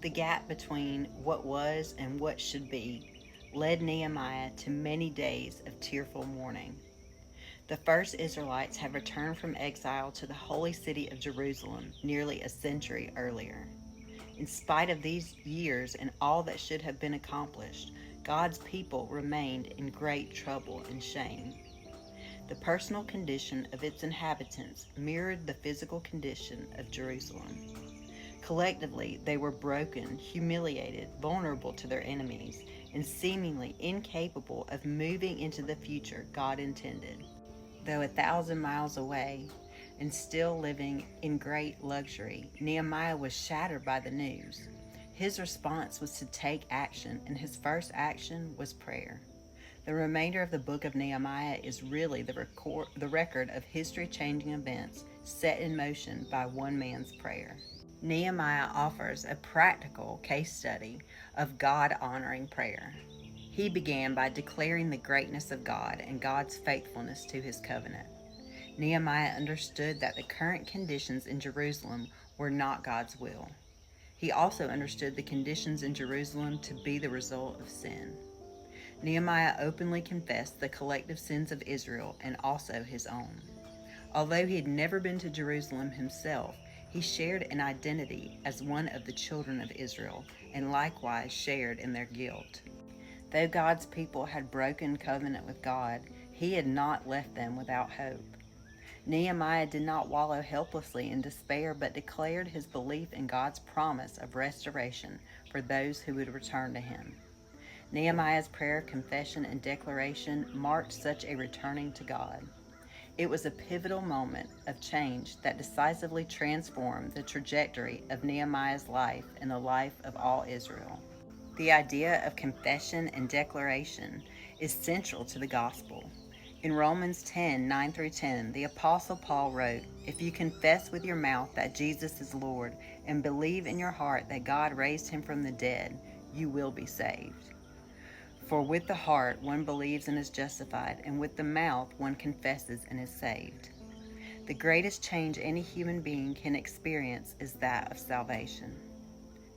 The gap between what was and what should be led Nehemiah to many days of tearful mourning. The first Israelites had returned from exile to the holy city of Jerusalem nearly a century earlier. In spite of these years and all that should have been accomplished, God's people remained in great trouble and shame. The personal condition of its inhabitants mirrored the physical condition of Jerusalem. Collectively, they were broken, humiliated, vulnerable to their enemies, and seemingly incapable of moving into the future God intended. Though 1,000 miles away and still living in great luxury, Nehemiah was shattered by the news. His response was to take action, and his first action was prayer. The remainder of the book of Nehemiah is really the record of history-changing events set in motion by one man's prayer. Nehemiah offers a practical case study of God-honoring prayer. He began by declaring the greatness of God and God's faithfulness to his covenant. Nehemiah understood that the current conditions in Jerusalem were not God's will. He also understood the conditions in Jerusalem to be the result of sin. Nehemiah openly confessed the collective sins of Israel and also his own. Although he had never been to Jerusalem himself, he shared an identity as one of the children of Israel and likewise shared in their guilt. Though God's people had broken covenant with God, he had not left them without hope. Nehemiah did not wallow helplessly in despair, but declared his belief in God's promise of restoration for those who would return to him. Nehemiah's prayer, confession, and declaration marked such a returning to God. It was a pivotal moment of change that decisively transformed the trajectory of Nehemiah's life and the life of all Israel. The idea of confession and declaration is central to the gospel. In Romans 10:9-10, the Apostle Paul wrote, "If you confess with your mouth that Jesus is Lord and believe in your heart that God raised him from the dead, you will be saved. For with the heart one believes and is justified, and with the mouth one confesses and is saved." The greatest change any human being can experience is that of salvation.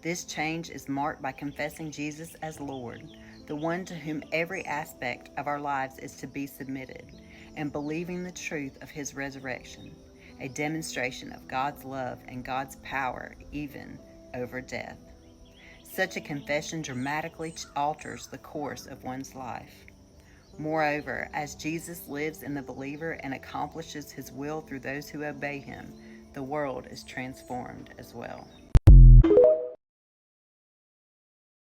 This change is marked by confessing Jesus as Lord, the one to whom every aspect of our lives is to be submitted, and believing the truth of his resurrection, a demonstration of God's love and God's power even over death. Such a confession dramatically alters the course of one's life. Moreover, as Jesus lives in the believer and accomplishes his will through those who obey him, the world is transformed as well.